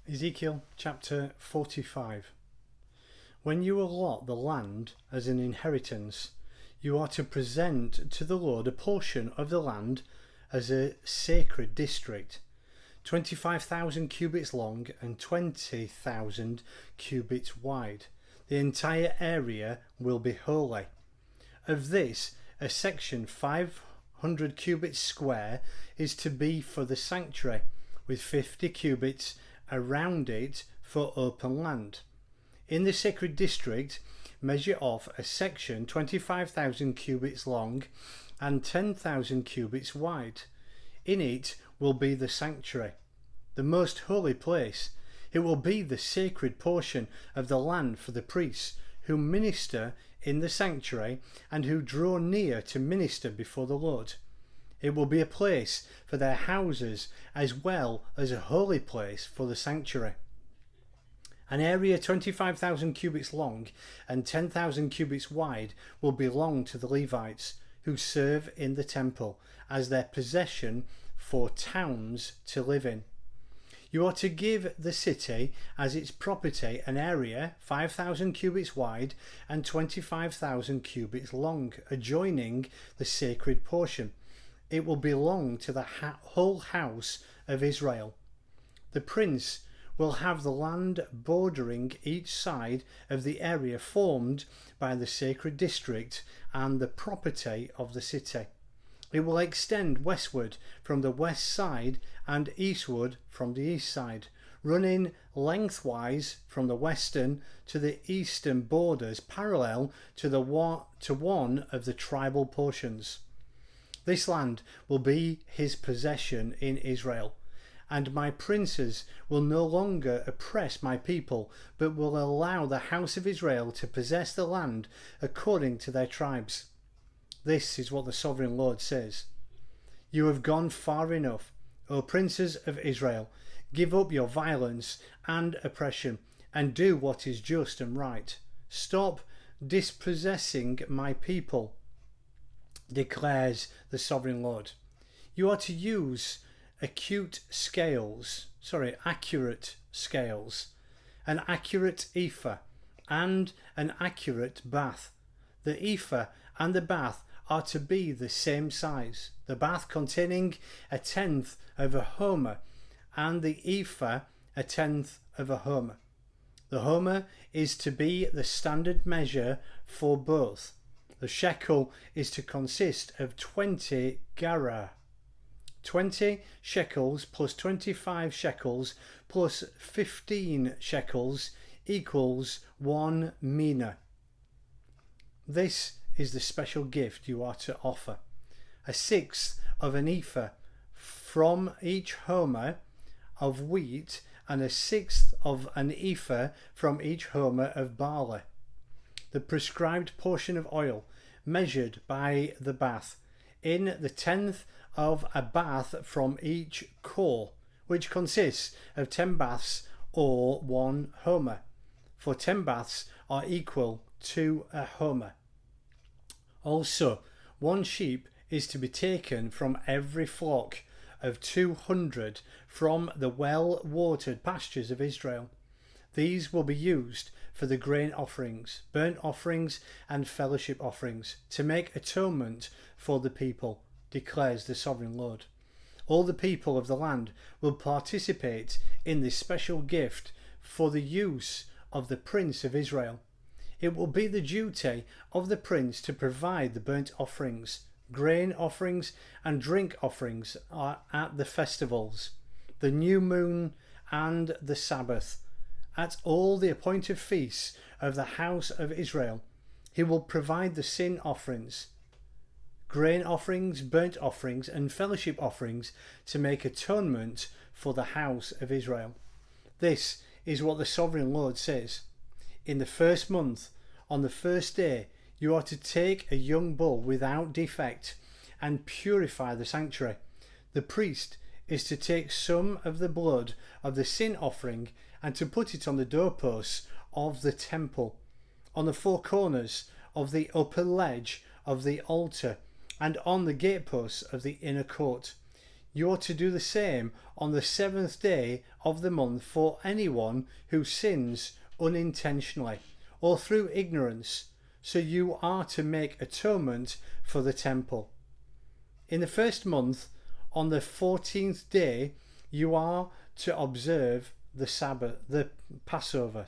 Ezekiel chapter 45. When you allot the land as an inheritance, you are to present to the Lord a portion of the land as a sacred district, 25,000 cubits long and 20,000 cubits wide. The entire area will be holy. Of this, a section 500 cubits square is to be for the sanctuary, with 50 cubits around it for open land. In the sacred district, measure off a section 25,000 cubits long and 10,000 cubits wide. In it will be the sanctuary, the most holy place. It will be the sacred portion of the land for the priests who minister in the sanctuary and who draw near to minister before the Lord. It will be a place for their houses as well as a holy place for the sanctuary. An area 25,000 cubits long and 10,000 cubits wide will belong to the Levites who serve in the temple as their possession for towns to live in. You are to give the city as its property an area 5,000 cubits wide and 25,000 cubits long, adjoining the sacred portion. It will belong to the whole house of Israel. The prince will have the land bordering each side of the area formed by the sacred district and the property of the city. It will extend westward from the west side and eastward from the east side, running lengthwise from the western to the eastern borders, parallel to one of the tribal portions. This land will be his possession in Israel, and my princes will no longer oppress my people, but will allow the house of Israel to possess the land according to their tribes. This is what the sovereign Lord says. You have gone far enough, O princes of Israel. Give up your violence and oppression, and do what is just and right. Stop dispossessing my people, declares the sovereign Lord. You are to use accurate scales, an accurate ephah, and an accurate bath. The ephah and the bath are to be the same size, the bath containing 1/10 of a homer, and the ephah 1/10 of a homer. The homer is to be the standard measure for both. The shekel is to consist of 20 gerahs. 20 shekels plus 25 shekels plus 15 shekels equals 1 mina. This is the special gift you are to offer: 1/6 of an ephah from each homer of wheat, and 1/6 of an ephah from each homer of barley. The prescribed portion of oil, measured by the bath, in the 1/10 of a bath from each core, which consists of 10 baths or 1 homer, for 10 baths are equal to a homer. Also, 1 sheep is to be taken from every flock of 200 from the well-watered pastures of Israel. These will be used for the grain offerings, burnt offerings, and fellowship offerings, to make atonement for the people, declares the sovereign Lord. All the people of the land will participate in this special gift for the use of the prince of Israel. It will be the duty of the prince to provide the burnt offerings, grain offerings, and drink offerings at the festivals, the new moon, and the Sabbath. At all the appointed feasts of the house of Israel, he will provide the sin offerings, grain offerings, burnt offerings, and fellowship offerings to make atonement for the house of Israel. This is what the sovereign Lord says. In the first month, on the first day, you are to take a young bull without defect and purify the sanctuary. The priest is to take some of the blood of the sin offering and to put it on the doorposts of the temple, on the 4 corners of the upper ledge of the altar, and on the gateposts of the inner court. You are to do the same on the 7th day of the month for anyone who sins unintentionally or through ignorance, so you are to make atonement for the temple. In the first month, on the 14th day, you are to observe the Passover.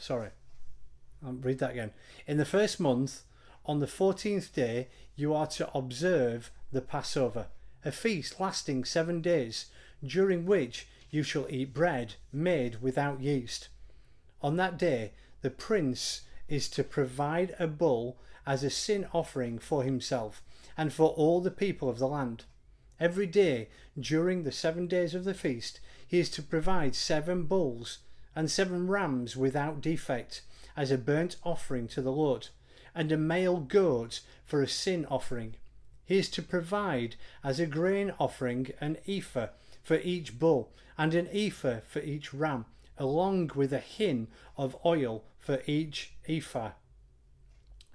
I'll read that again. In the first month, on the 14th day, you are to observe the Passover, a feast lasting 7 days, during which you shall eat bread made without yeast. On that day, the prince is to provide a bull as a sin offering for himself and for all the people of the land. Every day during the 7 days of the feast, he is to provide 7 bulls and 7 rams without defect as a burnt offering to the Lord, and a male goat for a sin offering. He is to provide as a grain offering an ephah for each bull and an ephah for each ram, along with a hin of oil for each ephah.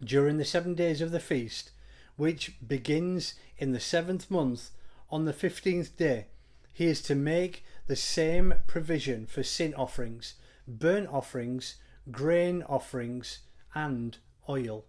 During the 7 days of the feast, which begins in the 7th month, on the 15th day, he is to make the same provision for sin offerings, burnt offerings, grain offerings, and oil.